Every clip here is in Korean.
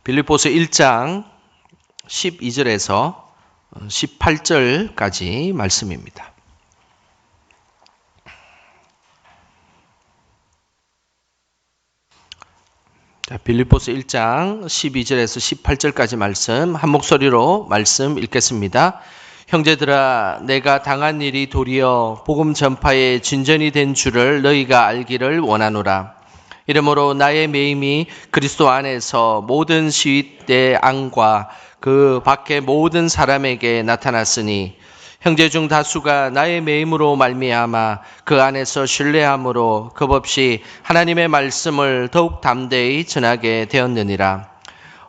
빌립보서 1장 12절에서 18절까지 말씀입니다. 빌립보서 1장 12절에서 18절까지 말씀 한 목소리로 말씀 읽겠습니다. 형제들아, 내가 당한 일이 도리어 복음 전파의 진전이 된 줄을 너희가 알기를 원하노라. 이러므로 나의 매임이 그리스도 안에서 모든 시윗대 안과 그 밖의 모든 사람에게 나타났으니 형제 중 다수가 나의 매임으로 말미암아 그 안에서 신뢰함으로 겁없이 하나님의 말씀을 더욱 담대히 전하게 되었느니라.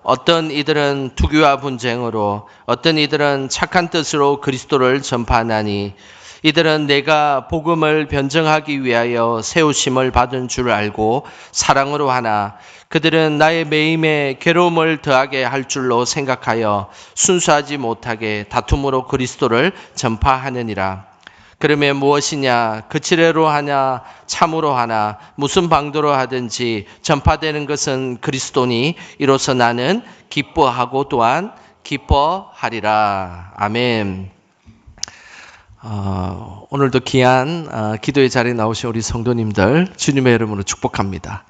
어떤 이들은 투기와 분쟁으로, 어떤 이들은 착한 뜻으로 그리스도를 전파하나니 이들은 내가 복음을 변증하기 위하여 세우심을 받은 줄 알고 사랑으로 하나 그들은 나의 매임에 괴로움을 더하게 할 줄로 생각하여 순수하지 못하게 다툼으로 그리스도를 전파하느니라. 그러면 무엇이냐? 그치레로 하냐? 참으로 하나? 무슨 방도로 하든지 전파되는 것은 그리스도니 이로써 나는 기뻐하고 또한 기뻐하리라. 아멘. 오늘도 귀한 기도의 자리에 나오신 우리 성도님들 주님의 이름으로 축복합니다.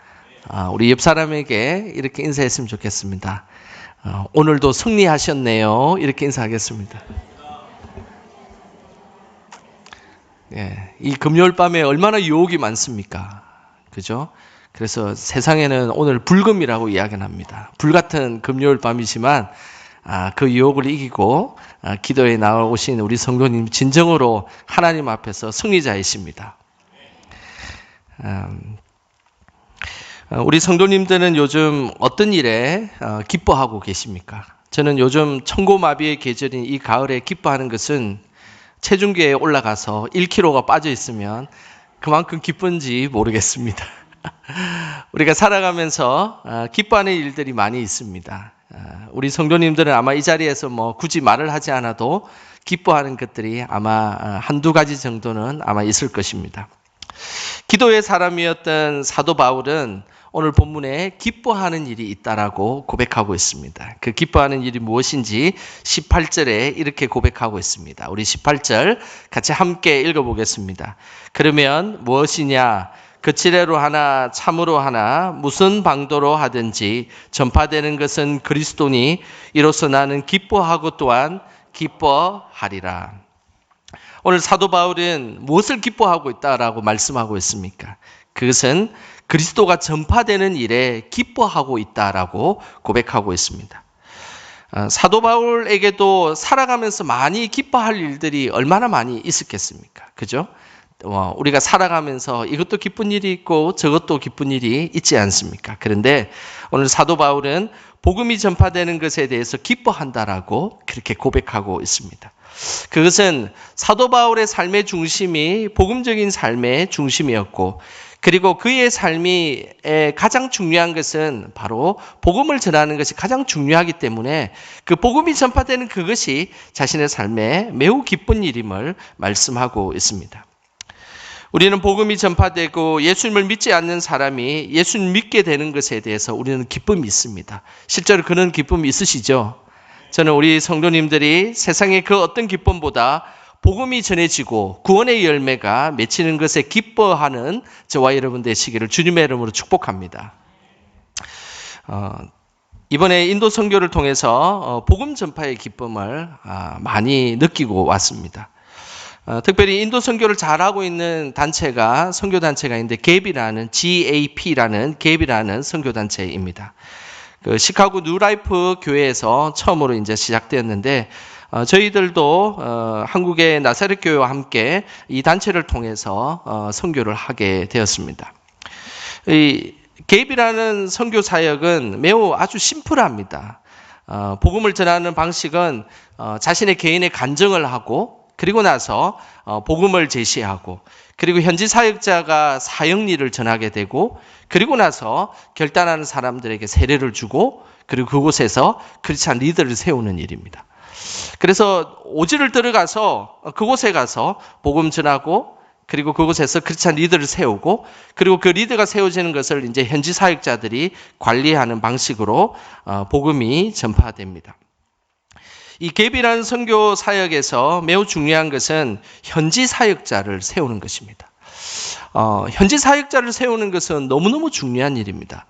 우리 옆 사람에게 이렇게 인사했으면 좋겠습니다. 오늘도 승리하셨네요. 이렇게 인사하겠습니다. 예, 이 금요일 밤에 얼마나 유혹이 많습니까? 그죠? 그래서 세상에는 오늘 불금이라고 이야기를 합니다. 불같은 금요일 밤이지만 그 유혹을 이기고 기도에 나오신 우리 성도님 진정으로 하나님 앞에서 승리자이십니다. 우리 성도님들은 요즘 어떤 일에 기뻐하고 계십니까? 저는 요즘 천고마비의 계절인 이 가을에 기뻐하는 것은 체중계에 올라가서 1kg가 빠져 있으면 그만큼 기쁜지 모르겠습니다. 우리가 살아가면서 기뻐하는 일들이 많이 있습니다. 우리 성도님들은 아마 이 자리에서 굳이 말을 하지 않아도 기뻐하는 것들이 아마 한두 가지 정도는 아마 있을 것입니다. 기도의 사람이었던 사도 바울은 오늘 본문에 기뻐하는 일이 있다라고 고백하고 있습니다. 그 기뻐하는 일이 무엇인지 18절에 이렇게 고백하고 있습니다. 우리 18절 같이 함께 읽어보겠습니다. 그러면 무엇이냐? 그치레로 하나 참으로 하나 무슨 방도로 하든지 전파되는 것은 그리스도니 이로써 나는 기뻐하고 또한 기뻐하리라. 오늘 사도 바울은 무엇을 기뻐하고 있다라고 말씀하고 있습니까? 그것은 그리스도가 전파되는 일에 기뻐하고 있다라고 고백하고 있습니다. 사도 바울에게도 살아가면서 많이 기뻐할 일들이 얼마나 많이 있었겠습니까? 그죠? 우리가 살아가면서 이것도 기쁜 일이 있고 저것도 기쁜 일이 있지 않습니까? 그런데 오늘 사도 바울은 복음이 전파되는 것에 대해서 기뻐한다라고 그렇게 고백하고 있습니다. 그것은 사도 바울의 삶의 중심이 복음적인 삶의 중심이었고 그리고 그의 삶이 가장 중요한 것은 바로 복음을 전하는 것이 가장 중요하기 때문에 그 복음이 전파되는 그것이 자신의 삶에 매우 기쁜 일임을 말씀하고 있습니다. 우리는 복음이 전파되고 예수님을 믿지 않는 사람이 예수님을 믿게 되는 것에 대해서 우리는 기쁨이 있습니다. 실제로 그런 기쁨이 있으시죠? 저는 우리 성도님들이 세상의 그 어떤 기쁨보다 복음이 전해지고 구원의 열매가 맺히는 것에 기뻐하는 저와 여러분 되시기를 주님의 이름으로 축복합니다. 이번에 인도 선교를 통해서 복음 전파의 기쁨을 많이 느끼고 왔습니다. 특별히 인도 선교를 잘하고 있는 단체가 선교단체가 있는데 GAP라는 선교단체입니다. 그 시카고 뉴라이프 교회에서 처음으로 이제 시작되었는데 저희들도 한국의 나사렛 교회와 함께 이 단체를 통해서 선교를 하게 되었습니다. 이 GAP라는 선교 사역은 매우 아주 심플합니다. 복음을 전하는 방식은 자신의 개인의 간증을 하고 그리고 나서 복음을 제시하고 그리고 현지 사역자가 사역일을 전하게 되고 그리고 나서 결단하는 사람들에게 세례를 주고 그리고 그곳에서 크리스찬 리더를 세우는 일입니다. 그래서 오지를 들어가서 그곳에 가서 복음 전하고 그리고 그곳에서 크리스찬 리더를 세우고, 그리고 그 리더가 세워지는 것을 이제 현지 사역자들이 관리하는 방식으로 복음이 전파됩니다. 이 갭이라는 선교 사역에서 매우 중요한 것은 현지 사역자를 세우는 것입니다. 현지 사역자를 세우는 것은 너무너무 중요한 일입니다.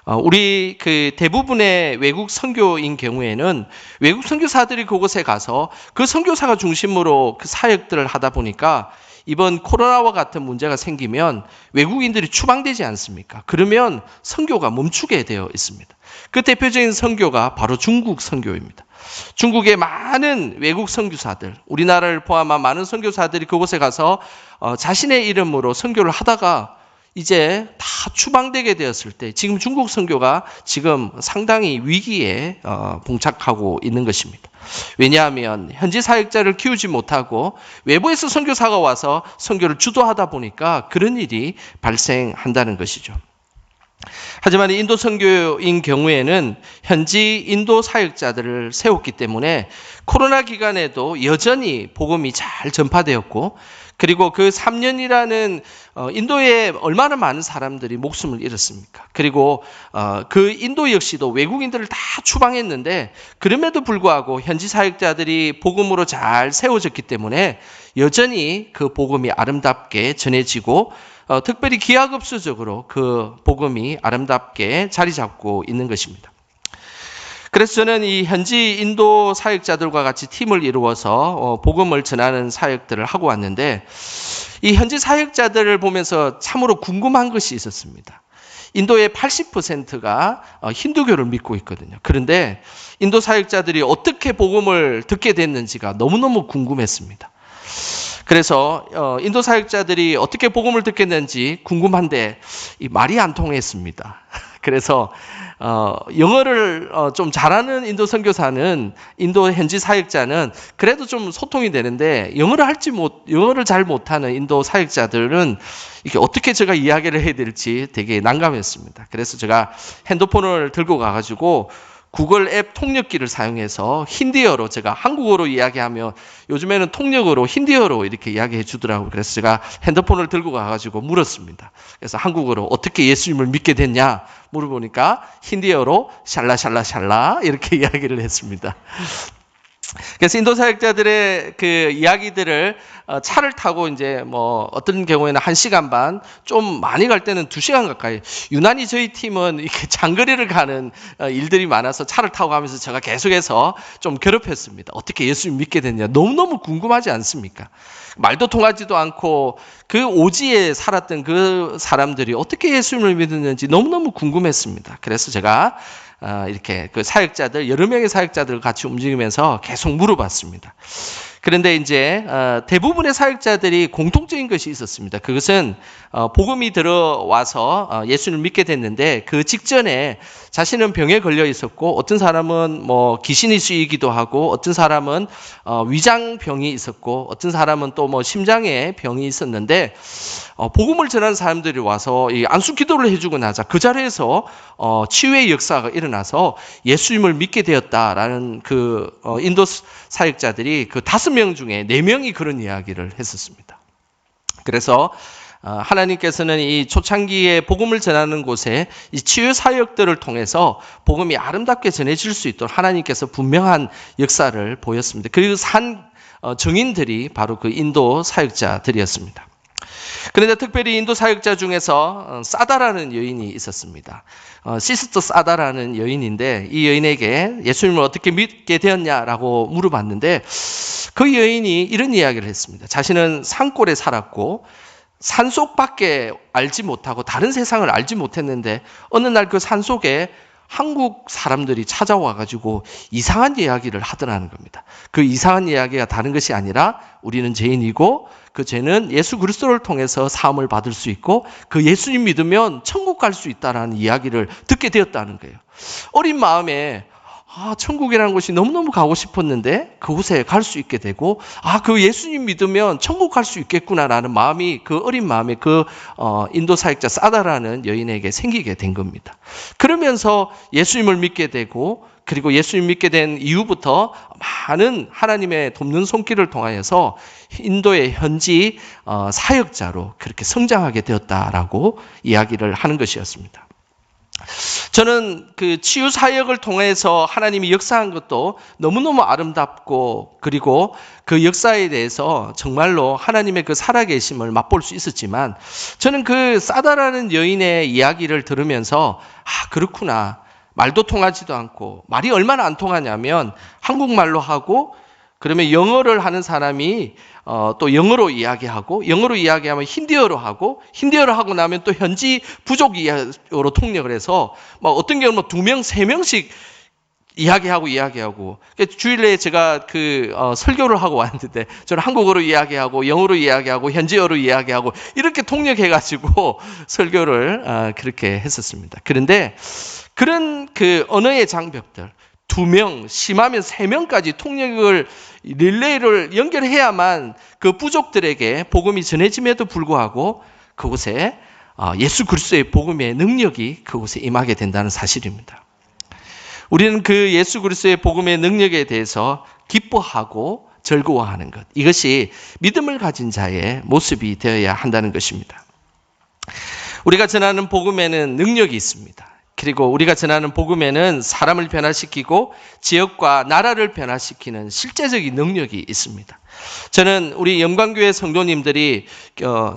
우리 그 대부분의 외국 선교인 경우에는 외국 선교사들이 그곳에 가서 그 선교사가 중심으로 그 사역들을 하다 보니까 이번 코로나와 같은 문제가 생기면 외국인들이 추방되지 않습니까? 그러면 선교가 멈추게 되어 있습니다. 그 대표적인 선교가 바로 중국 선교입니다. 중국의 많은 외국 선교사들, 우리나라를 포함한 많은 선교사들이 그곳에 가서 자신의 이름으로 선교를 하다가 이제 다 추방되게 되었을 때 지금 중국 선교가 지금 상당히 위기에 봉착하고 있는 것입니다. 왜냐하면 현지 사역자를 키우지 못하고 외부에서 선교사가 와서 선교를 주도하다 보니까 그런 일이 발생한다는 것이죠. 하지만 인도 선교인 경우에는 현지 인도 사역자들을 세웠기 때문에 코로나 기간에도 여전히 복음이 잘 전파되었고, 그리고 그 3년이라는 인도에 얼마나 많은 사람들이 목숨을 잃었습니까? 그리고 그 인도 역시도 외국인들을 다 추방했는데 그럼에도 불구하고 현지 사역자들이 복음으로 잘 세워졌기 때문에 여전히 그 복음이 아름답게 전해지고 특별히 기하급수적으로 그 복음이 아름답게 자리 잡고 있는 것입니다. 그래서 저는 이 현지 인도 사역자들과 같이 팀을 이루어서 복음을 전하는 사역들을 하고 왔는데, 이 현지 사역자들을 보면서 참으로 궁금한 것이 있었습니다. 인도의 80%가 힌두교를 믿고 있거든요. 그런데 인도 사역자들이 어떻게 복음을 듣게 됐는지가 너무너무 궁금했습니다. 그래서 인도 사역자들이 어떻게 복음을 듣겠는지 궁금한데 말이 안 통했습니다. 그래서 영어를 좀 잘하는 인도 선교사는, 인도 현지 사역자는 그래도 좀 소통이 되는데 영어를 잘 못하는 인도 사역자들은 이게 어떻게 제가 이야기를 해야 될지 되게 난감했습니다. 그래서 제가 핸드폰을 들고 가가지고 구글 앱 통역기를 사용해서 힌디어로, 제가 한국어로 이야기하면 요즘에는 통역으로 힌디어로 이렇게 이야기해 주더라고요. 그래서 제가 핸드폰을 들고 가가지고 물었습니다. 그래서 한국어로 어떻게 예수님을 믿게 됐냐 물어보니까 힌디어로 샬라샬라샬라 이렇게 이야기를 했습니다. 그래서 인도 사역자들의 그 이야기들을 차를 타고 이제 뭐 어떤 경우에는 1시간 반, 좀 많이 갈 때는 2시간 가까이, 유난히 저희 팀은 이렇게 장거리를 가는 일들이 많아서 차를 타고 가면서 제가 계속해서 좀 괴롭혔습니다. 어떻게 예수님 믿게 됐냐, 너무너무 궁금하지 않습니까? 말도 통하지도 않고 그 오지에 살았던 그 사람들이 어떻게 예수님을 믿었는지 너무너무 궁금했습니다. 그래서 제가 이렇게 그 사역자들, 여러 명의 사역자들을 같이 움직이면서 계속 물어봤습니다. 그런데 이제 대부분의 사역자들이 공통적인 것이 있었습니다. 그것은 복음이 들어와서 예수를 믿게 됐는데 그 직전에 자신은 병에 걸려 있었고, 어떤 사람은 뭐 귀신이 쓰이기도 하고, 어떤 사람은 위장병이 있었고, 어떤 사람은 또 뭐 심장에 병이 있었는데 복음을 전하는 사람들이 와서 이 안수 기도를 해주고 나자 그 자리에서 치유의 역사가 일어나서 예수님을 믿게 되었다라는 그 인도 사역자들이 그 5명 중에 4명이 그런 이야기를 했었습니다. 그래서 하나님께서는 이 초창기에 복음을 전하는 곳에 이 치유 사역들을 통해서 복음이 아름답게 전해질 수 있도록 하나님께서 분명한 역사를 보였습니다. 그리고 정인들이 바로 그 인도 사역자들이었습니다. 그런데 특별히 인도 사역자 중에서 사다라는 여인이 있었습니다. 시스터 사다라는 여인인데, 이 여인에게 예수님을 어떻게 믿게 되었냐라고 물어봤는데 그 여인이 이런 이야기를 했습니다. 자신은 산골에 살았고 산속밖에 알지 못하고 다른 세상을 알지 못했는데 어느 날 그 산속에 한국 사람들이 찾아와가지고 이상한 이야기를 하더라는 겁니다. 그 이상한 이야기가 다른 것이 아니라 우리는 죄인이고 그 죄는 예수 그리스도를 통해서 사함을 받을 수 있고 그 예수님 믿으면 천국 갈 수 있다라는 이야기를 듣게 되었다는 거예요. 어린 마음에 천국이라는 곳이 너무너무 가고 싶었는데 그곳에 갈 수 있게 되고, 그 예수님 믿으면 천국 갈 수 있겠구나라는 마음이, 그 어린 마음에 그 인도 사역자 사다라는 여인에게 생기게 된 겁니다. 그러면서 예수님을 믿게 되고 그리고 예수님 믿게 된 이후부터 많은 하나님의 돕는 손길을 통하여서 인도의 현지 사역자로 그렇게 성장하게 되었다라고 이야기를 하는 것이었습니다. 저는 그 치유 사역을 통해서 하나님이 역사한 것도 너무너무 아름답고, 그리고 그 역사에 대해서 정말로 하나님의 그 살아계심을 맛볼 수 있었지만, 저는 그 사다라는 여인의 이야기를 들으면서 그렇구나, 말도 통하지도 않고, 말이 얼마나 안 통하냐면 한국말로 하고, 그러면 영어를 하는 사람이 또 영어로 이야기하고, 영어로 이야기하면 힌디어로 하고, 힌디어로 하고 나면 또 현지 부족으로 통역을 해서 어떤 경우는 2명, 3명씩 이야기하고. 주일에 제가 설교를 하고 왔는데, 저는 한국어로 이야기하고, 영어로 이야기하고, 현지어로 이야기하고, 이렇게 통역해가지고 설교를 그렇게 했었습니다. 그런데 그런 그 언어의 장벽들, 2명, 심하면 3명까지 통역을 릴레이를 연결해야만 그 부족들에게 복음이 전해짐에도 불구하고 그곳에 예수 그리스도의 복음의 능력이 그곳에 임하게 된다는 사실입니다. 우리는 그 예수 그리스도의 복음의 능력에 대해서 기뻐하고 즐거워하는 것, 이것이 믿음을 가진 자의 모습이 되어야 한다는 것입니다. 우리가 전하는 복음에는 능력이 있습니다. 그리고 우리가 전하는 복음에는 사람을 변화시키고 지역과 나라를 변화시키는 실제적인 능력이 있습니다. 저는 우리 영광교회 성도님들이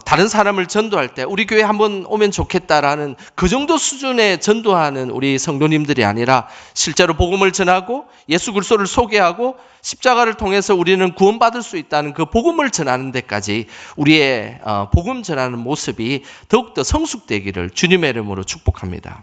다른 사람을 전도할 때 우리 교회 한번 오면 좋겠다라는 그 정도 수준의 전도하는 우리 성도님들이 아니라, 실제로 복음을 전하고 예수 그리스도를 소개하고 십자가를 통해서 우리는 구원받을 수 있다는 그 복음을 전하는 데까지 우리의 복음 전하는 모습이 더욱더 성숙되기를 주님의 이름으로 축복합니다.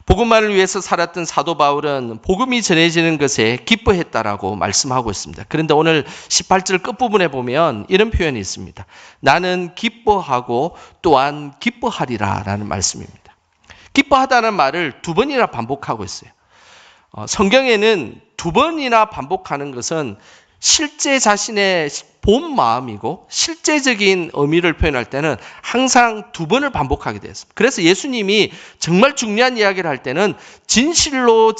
복음만을 위해서 살았던 사도 바울은 복음이 전해지는 것에 기뻐했다라고 말씀하고 있습니다. 그런데 오늘 18절 끝부분에 보면 이런 표현이 있습니다. 나는 기뻐하고 또한 기뻐하리라 라는 말씀입니다. 기뻐하다는 말을 2번이나 반복하고 있어요. 성경에는 2번이나 반복하는 것은 실제 자신의 본 마음이고, 실제적인 의미를 표현할 때는 항상 2번을 반복하게 되었습니다. 그래서 예수님이 정말 중요한 이야기를 할 때는 진실로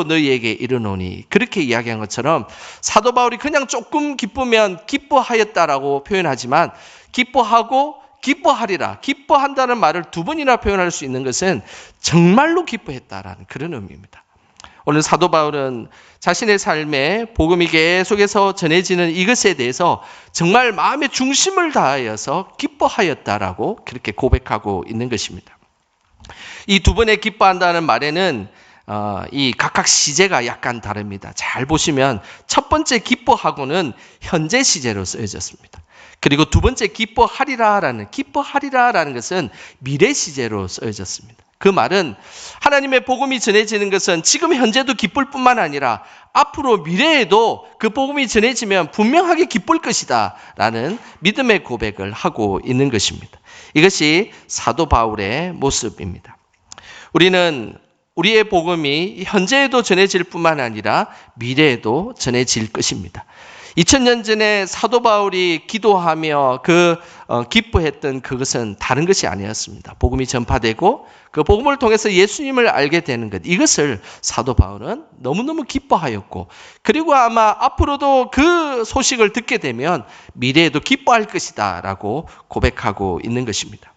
너희에게 이르노니, 그렇게 이야기한 것처럼 사도 바울이 그냥 조금 기쁘면 기뻐하였다라고 표현하지만, 기뻐하고 기뻐하리라, 기뻐한다는 말을 2번이나 표현할 수 있는 것은 정말로 기뻐했다라는 그런 의미입니다. 오늘 사도 바울은 자신의 삶에 복음이 계속해서 전해지는 이것에 대해서 정말 마음의 중심을 다하여서 기뻐하였다라고 그렇게 고백하고 있는 것입니다. 이 2번의 기뻐한다는 말에는 이 각각 시제가 약간 다릅니다. 잘 보시면 첫 번째 기뻐하고는 현재 시제로 쓰여졌습니다. 그리고 2번째 기뻐하리라라는 것은 미래 시제로 쓰여졌습니다. 그 말은 하나님의 복음이 전해지는 것은 지금 현재도 기쁠 뿐만 아니라 앞으로 미래에도 그 복음이 전해지면 분명하게 기쁠 것이다 라는 믿음의 고백을 하고 있는 것입니다. 이것이 사도 바울의 모습입니다. 우리는 우리의 복음이 현재에도 전해질 뿐만 아니라 미래에도 전해질 것입니다. 2000년 전에 사도 바울이 기도하며 기뻐했던 그것은 다른 것이 아니었습니다. 복음이 전파되고 그 복음을 통해서 예수님을 알게 되는 것, 이것을 사도 바울은 너무너무 기뻐하였고, 그리고 아마 앞으로도 그 소식을 듣게 되면 미래에도 기뻐할 것이다 라고 고백하고 있는 것입니다.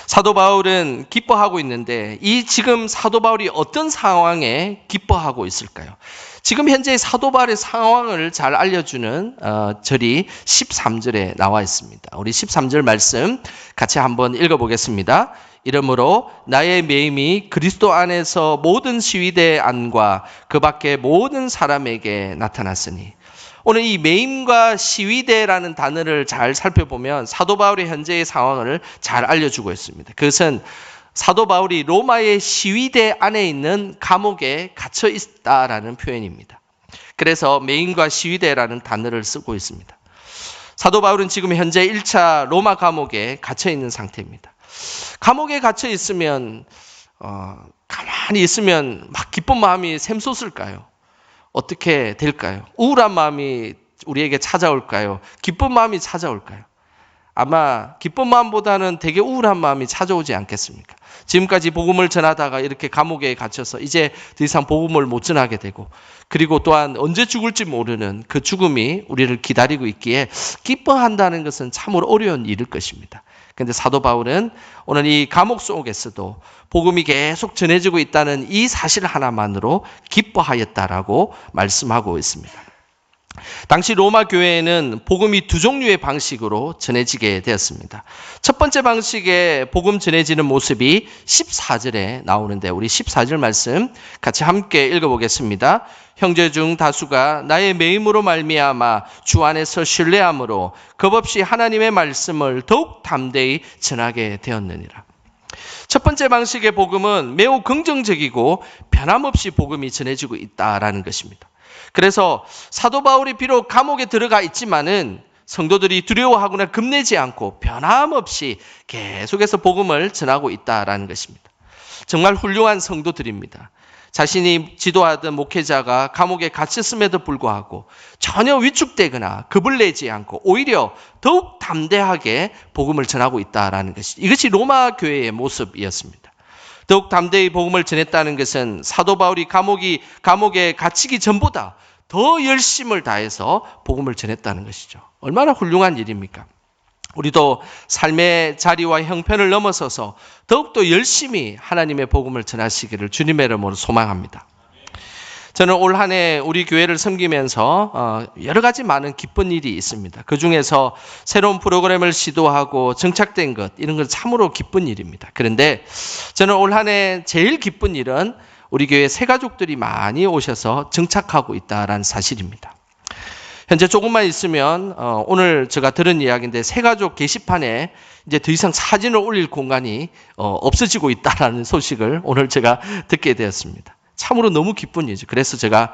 사도 바울은 기뻐하고 있는데, 이 지금 사도 바울이 어떤 상황에 기뻐하고 있을까요? 지금 현재 사도 바울의 상황을 잘 알려주는 절이 13절에 나와 있습니다. 우리 13절 말씀 같이 한번 읽어보겠습니다. 이러므로 나의 매임이 그리스도 안에서 모든 시위대 안과 그 밖에 모든 사람에게 나타났으니, 오늘 이 매임과 시위대라는 단어를 잘 살펴보면 사도 바울의 현재의 상황을 잘 알려주고 있습니다. 그것은 사도 바울이 로마의 시위대 안에 있는 감옥에 갇혀 있다라는 표현입니다. 그래서 매임과 시위대라는 단어를 쓰고 있습니다. 사도 바울은 지금 현재 1차 로마 감옥에 갇혀 있는 상태입니다. 감옥에 갇혀 있으면 가만히 있으면 막 기쁜 마음이 샘솟을까요? 어떻게 될까요? 우울한 마음이 우리에게 찾아올까요? 기쁜 마음이 찾아올까요? 아마 기쁜 마음보다는 되게 우울한 마음이 찾아오지 않겠습니까? 지금까지 복음을 전하다가 이렇게 감옥에 갇혀서 이제 더 이상 복음을 못 전하게 되고, 그리고 또한 언제 죽을지 모르는 그 죽음이 우리를 기다리고 있기에 기뻐한다는 것은 참으로 어려운 일일 것입니다. 그런데 사도 바울은 오늘 이 감옥 속에서도 복음이 계속 전해지고 있다는 이 사실 하나만으로 기뻐하였다라고 말씀하고 있습니다. 당시 로마 교회에는 복음이 두 종류의 방식으로 전해지게 되었습니다. 첫 번째 방식의 복음 전해지는 모습이 14절에 나오는데, 우리 14절 말씀 같이 함께 읽어보겠습니다. 형제 중 다수가 나의 매임으로 말미암아 주 안에서 신뢰함으로 겁없이 하나님의 말씀을 더욱 담대히 전하게 되었느니라. 첫 번째 방식의 복음은 매우 긍정적이고 변함없이 복음이 전해지고 있다라는 것입니다. 그래서 사도 바울이 비록 감옥에 들어가 있지만은 성도들이 두려워하거나 겁내지 않고 변함없이 계속해서 복음을 전하고 있다라는 것입니다. 정말 훌륭한 성도들입니다. 자신이 지도하던 목회자가 감옥에 갇혔음에도 불구하고 전혀 위축되거나 겁을 내지 않고 오히려 더욱 담대하게 복음을 전하고 있다라는 것이, 이것이 로마 교회의 모습이었습니다. 더욱 담대히 복음을 전했다는 것은 사도 바울이 감옥에 갇히기 전보다 더 열심을 다해서 복음을 전했다는 것이죠. 얼마나 훌륭한 일입니까? 우리도 삶의 자리와 형편을 넘어서서 더욱더 열심히 하나님의 복음을 전하시기를 주님의 이름으로 소망합니다. 저는 올 한 해 우리 교회를 섬기면서 여러 가지 많은 기쁜 일이 있습니다. 그 중에서 새로운 프로그램을 시도하고 정착된 것, 이런 건 참으로 기쁜 일입니다. 그런데 저는 올 한 해 제일 기쁜 일은 우리 교회 새 가족들이 많이 오셔서 정착하고 있다는 사실입니다. 현재 조금만 있으면 오늘 제가 들은 이야기인데, 새 가족 게시판에 이제 더 이상 사진을 올릴 공간이 없어지고 있다는 소식을 오늘 제가 듣게 되었습니다. 참으로 너무 기쁜 일이죠. 그래서 제가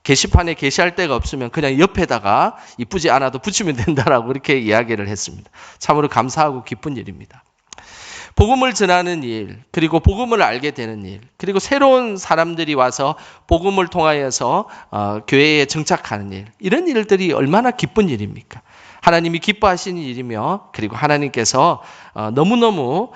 게시판에 게시할 데가 없으면 그냥 옆에다가 이쁘지 않아도 붙이면 된다라고 그렇게 이야기를 했습니다. 참으로 감사하고 기쁜 일입니다. 복음을 전하는 일, 그리고 복음을 알게 되는 일, 그리고 새로운 사람들이 와서 복음을 통하여서 교회에 정착하는 일, 이런 일들이 얼마나 기쁜 일입니까? 하나님이 기뻐하시는 일이며, 그리고 하나님께서 너무너무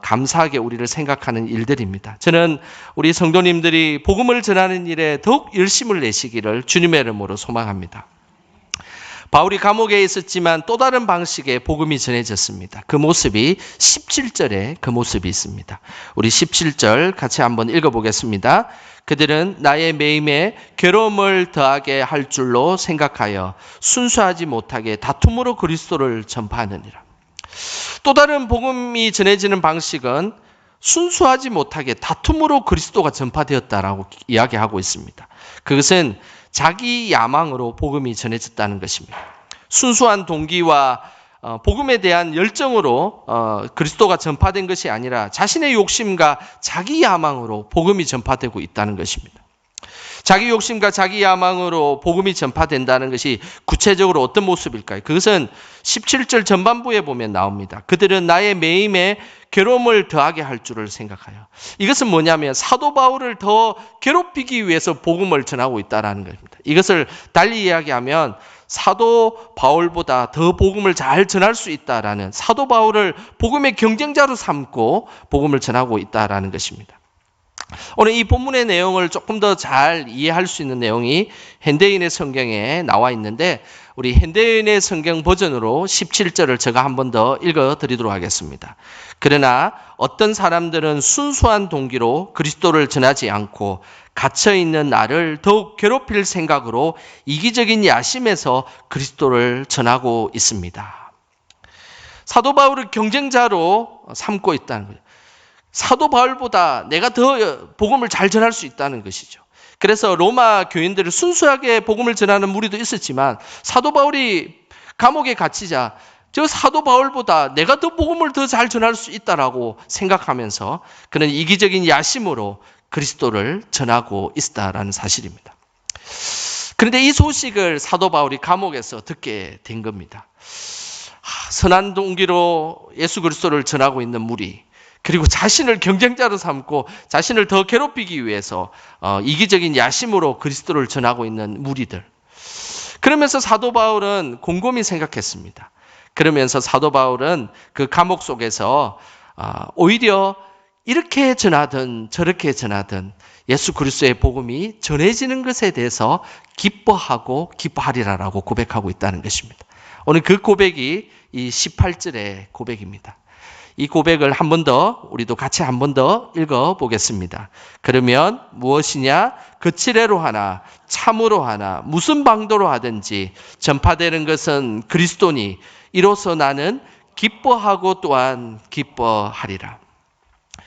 감사하게 우리를 생각하는 일들입니다. 저는 우리 성도님들이 복음을 전하는 일에 더욱 열심을 내시기를 주님의 이름으로 소망합니다. 바울이 감옥에 있었지만 또 다른 방식의 복음이 전해졌습니다. 그 모습이 17절에 그 모습이 있습니다. 우리 17절 같이 한번 읽어보겠습니다. 그들은 나의 매임에 괴로움을 더하게 할 줄로 생각하여 순수하지 못하게 다툼으로 그리스도를 전파하느니라. 또 다른 복음이 전해지는 방식은 순수하지 못하게 다툼으로 그리스도가 전파되었다라고 이야기하고 있습니다. 그것은 자기 야망으로 복음이 전해졌다는 것입니다. 순수한 동기와 복음에 대한 열정으로 그리스도가 전파된 것이 아니라 자신의 욕심과 자기 야망으로 복음이 전파되고 있다는 것입니다. 자기 욕심과 자기 야망으로 복음이 전파된다는 것이 구체적으로 어떤 모습일까요? 그것은 17절 전반부에 보면 나옵니다. 그들은 나의 매임에 괴로움을 더하게 할 줄을 생각하여. 이것은 뭐냐면 사도 바울을 더 괴롭히기 위해서 복음을 전하고 있다는 겁니다. 이것을 달리 이야기하면 사도 바울보다 더 복음을 잘 전할 수 있다라는, 사도 바울을 복음의 경쟁자로 삼고 복음을 전하고 있다라는 것입니다. 오늘 이 본문의 내용을 조금 더 잘 이해할 수 있는 내용이 현대인의 성경에 나와 있는데, 우리 현대인의 성경 버전으로 17절을 제가 한 번 더 읽어드리도록 하겠습니다. 그러나 어떤 사람들은 순수한 동기로 그리스도를 전하지 않고 갇혀있는 나를 더욱 괴롭힐 생각으로 이기적인 야심에서 그리스도를 전하고 있습니다. 사도 바울을 경쟁자로 삼고 있다는 거예요. 사도 바울보다 내가 더 복음을 잘 전할 수 있다는 것이죠. 그래서 로마 교인들을 순수하게 복음을 전하는 무리도 있었지만, 사도 바울이 감옥에 갇히자 저 사도 바울보다 내가 더 복음을 더 잘 전할 수 있다라고 생각하면서 그런 이기적인 야심으로 그리스도를 전하고 있다라는 사실입니다. 그런데 이 소식을 사도 바울이 감옥에서 듣게 된 겁니다. 선한 동기로 예수 그리스도를 전하고 있는 무리, 그리고 자신을 경쟁자로 삼고 자신을 더 괴롭히기 위해서 이기적인 야심으로 그리스도를 전하고 있는 무리들. 그러면서 사도 바울은 곰곰이 생각했습니다. 그러면서 사도 바울은 그 감옥 속에서 오히려 이렇게 전하든 저렇게 전하든 예수 그리스도의 복음이 전해지는 것에 대해서 기뻐하리라라고 고백하고 있다는 것입니다. 오늘 그 고백이 이 18절의 고백입니다. 이 고백을 한 번 더 우리도 같이 한 번 더 읽어보겠습니다. 그러면 무엇이냐? 거칠애로 하나 참으로 하나 무슨 방도로 하든지 전파되는 것은 그리스도니 이로써 나는 기뻐하고 또한 기뻐하리라.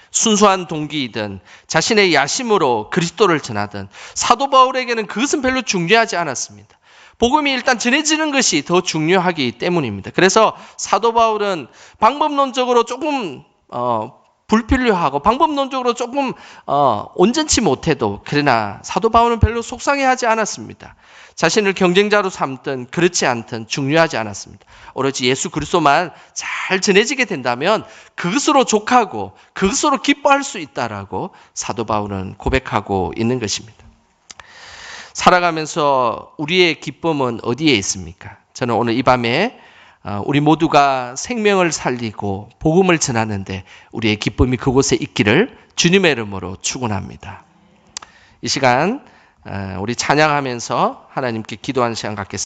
순수한 동기이든 자신의 야심으로 그리스도를 전하든 사도 바울에게는 그것은 별로 중요하지 않았습니다. 복음이 일단 전해지는 것이 더 중요하기 때문입니다. 그래서 사도 바울은 방법론적으로 조금 불필요하고 방법론적으로 조금 온전치 못해도 그러나 사도 바울은 별로 속상해하지 않았습니다. 자신을 경쟁자로 삼든 그렇지 않든 중요하지 않았습니다. 오로지 예수 그리스도만 잘 전해지게 된다면 그것으로 족하고 그것으로 기뻐할 수 있다라고 사도 바울은 고백하고 있는 것입니다. 살아가면서 우리의 기쁨은 어디에 있습니까? 저는 오늘 이 밤에 우리 모두가 생명을 살리고 복음을 전하는데 우리의 기쁨이 그곳에 있기를 주님의 이름으로 축원합니다. 이 시간 우리 찬양하면서 하나님께 기도하는 시간 갖겠습니다.